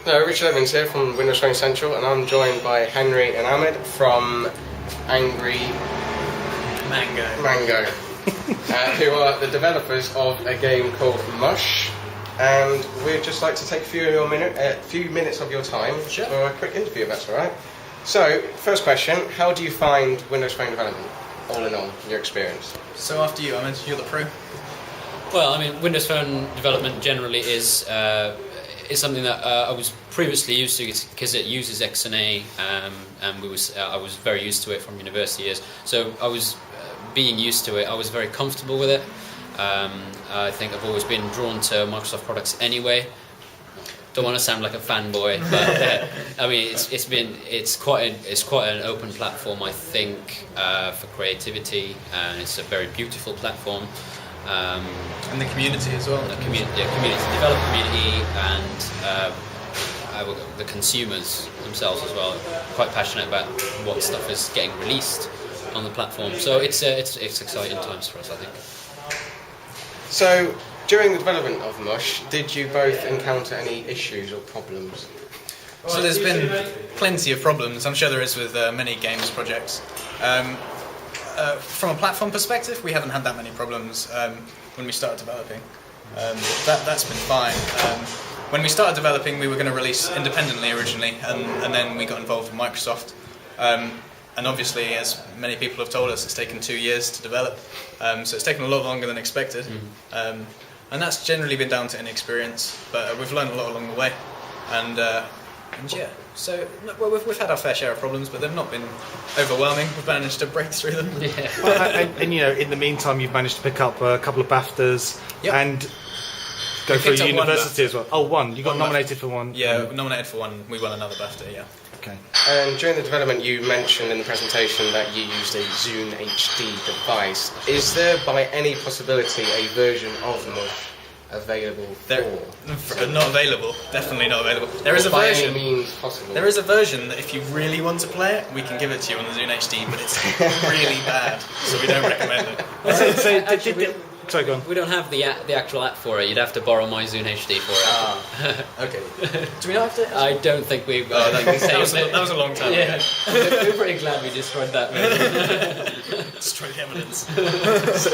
Hello, Richard Evans here from Windows Phone Central, and I'm joined by Henry and Ahmed from Angry Mango, who are the developers of a game called Mush. And we'd just like to take a few minutes of your time for a quick interview, if that's all right. So, first question: how do you find Windows Phone development, all in all, your experience? So after you, Ahmed, you're the pro. Well, I mean, Windows Phone development generally is something that I was previously used to because it uses XNA, and I was very used to it from university years. So I was being used to it. I was very comfortable with it. I think I've always been drawn to Microsoft products anyway. Don't want to sound like a fanboy, but I mean, it's quite an open platform, I think, for creativity, and it's a very beautiful platform. And the community as well. The developer community, and the consumers themselves as well. Quite passionate about what stuff is getting released on the platform. So it's exciting times for us, I think. So, during the development of Mush, did you both encounter any issues or problems? So there's been plenty of problems. I'm sure there is with many games projects. From a platform perspective, we haven't had that many problems when we started developing. That's been fine. When we started developing, we were going to release independently originally, and then we got involved with Microsoft. And obviously, as many people have told us, it's taken 2 years to develop. So it's taken a lot longer than expected. And that's generally been down to inexperience, but we've learned a lot along the way. And yeah, so we've had our fair share of problems, but they've not been overwhelming. We've managed to break through them. Yeah. And you know, in the meantime, you've managed to pick up a couple of BAFTAs and go through university as well. Oh, one. You got nominated for one. Yeah, nominated for one. We won another BAFTA. Yeah. Okay. And during the development, you mentioned in the presentation that you used a Zune HD device. Is there, by any possibility, a version of Mush available for? Not available. Definitely not available. There is a by version. Any means possible. There is a version that, if you really want to play it, we can give it to you on the Zune HD, but it's really bad, so we don't recommend it. Sorry, go on. We don't have the actual app for it. You'd have to borrow my Zune HD for it. Okay. Do we not have to? I don't think we. That was a long time ago. We're pretty glad we destroyed that. Destroyed the evidence.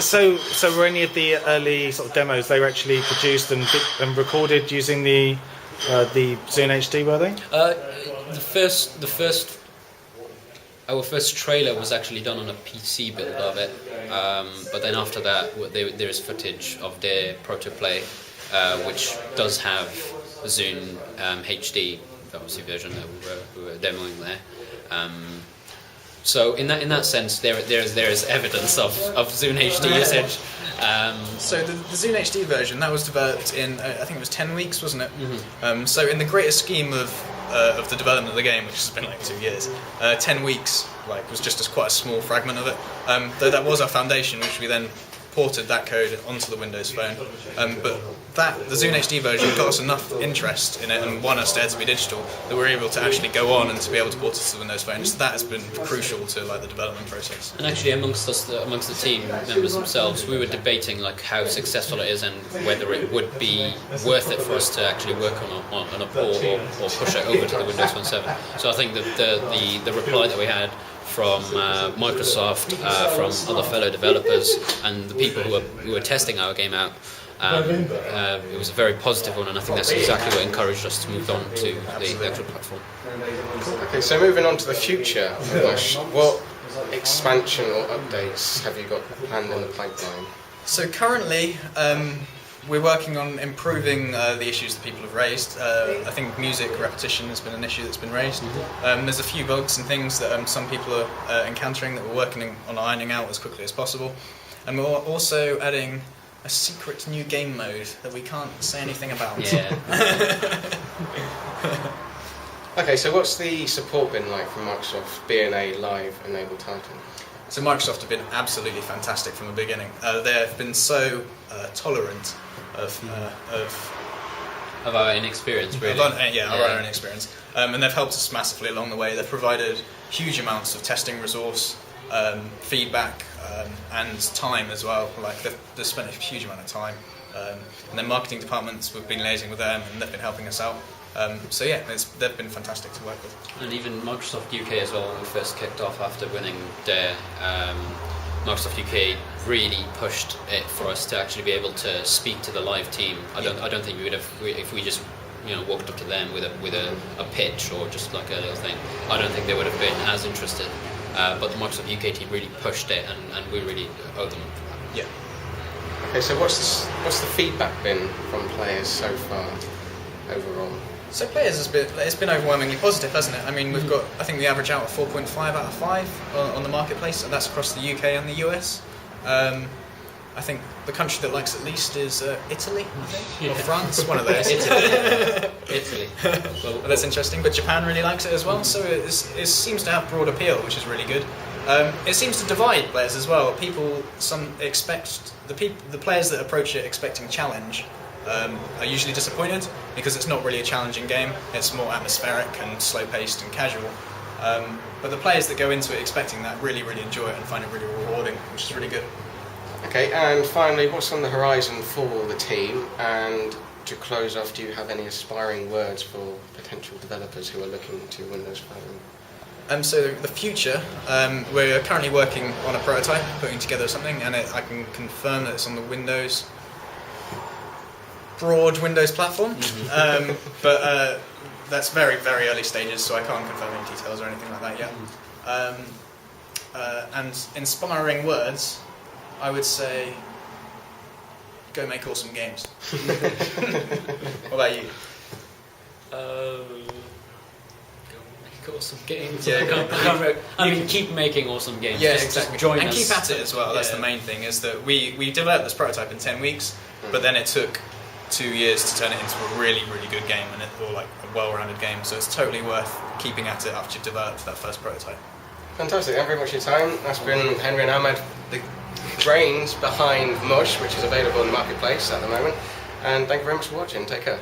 So were any of the early sort of demos they were actually produced and recorded using the Zune HD? Were they? Our first trailer was actually done on a PC build of it, but then after that there is footage of their protoplay, which does have Zune HD, obviously version that we were demoing there. So in that sense, there is evidence of Zune HD usage. So the Zune HD version, that was developed in I think it was 10 weeks, wasn't it? Mm-hmm. So in the greater scheme of the development of the game, which has been like 2 years, 10 weeks was just quite a small fragment of it. Though that was our foundation, which we then ported that code onto the Windows Phone. But the Zune HD version got us enough interest in it and won us Dare to be Digital that we're able to actually go on and to be able to port it to the Windows Phone. So that has been crucial to the development process. And actually, amongst the team members themselves, we were debating how successful it is and whether it would be worth it for us to actually work on a port or push it over to the Windows Phone 7. So I think that the reply that we had from Microsoft, from other fellow developers, and the people who were testing our game out, it was a very positive one, and I think that's exactly what encouraged us to move on to the actual platform. Okay, so moving on to the future of Mush, what expansion or updates have you got planned in the pipeline? So currently, we're working on improving the issues that people have raised. I think music repetition has been an issue that's been raised. There's a few bugs and things that some people are encountering that we're working on ironing out as quickly as possible. And we're also adding a secret new game mode that we can't say anything about. Yeah. Okay, so what's the support been like from Microsoft being a live enabled title? So Microsoft have been absolutely fantastic from the beginning. They have been so tolerant of our inexperience, really. Our own experience. And they've helped us massively along the way. They've provided huge amounts of testing resource, feedback, and time as well. They've spent a huge amount of time. And their marketing departments, we've been liaising with them, and they've been helping us out. So yeah, they've been fantastic to work with. And even Microsoft UK as well, when we first kicked off after winning there, Microsoft UK really pushed it for us to actually be able to speak to the live team. I don't think we would have, if we just walked up to them with a pitch or just like a little thing, I don't think they would have been as interested. But the Microsoft UK team really pushed it, and we really owe them. Yeah. Okay, so what's the feedback been from players so far overall? So players it's been overwhelmingly positive, hasn't it? I mean, we've got, I think the average out of 4.5 out of 5 on the marketplace, and that's across the UK and the US. I think the country that likes it least is Italy, I think, or France, one of those. Italy. Well, that's interesting, but Japan really likes it as well, so it seems to have broad appeal, which is really good. It seems to divide players as well. Some expect the players that approach it expecting challenge are usually disappointed because it's not really a challenging game. It's more atmospheric and slow-paced and casual. But the players that go into it expecting that really, really enjoy it and find it really rewarding, which is really good. Okay, and finally, what's on the horizon for the team? And to close off, do you have any aspiring words for potential developers who are looking to Windows Phone? So the future, we're currently working on a prototype, putting together something, and I can confirm that it's on the broad Windows platform. But that's very, very early stages, so I can't confirm any details or anything like that yet. And inspiring words, I would say, go make awesome games. What about you? Awesome games. Yeah, I mean, keep making awesome games. Yeah, just exactly. Join and us. keep at it as well. That's the main thing. Is that we developed this prototype in 10 weeks, but then it took 2 years to turn it into a really, really good game, or like a well-rounded game. So it's totally worth keeping at it after you've developed that first prototype. Fantastic, thank you very much for your time. That's been Henry and Ahmed, the brains behind Mush, which is available in the marketplace at the moment. And thank you very much for watching. Take care.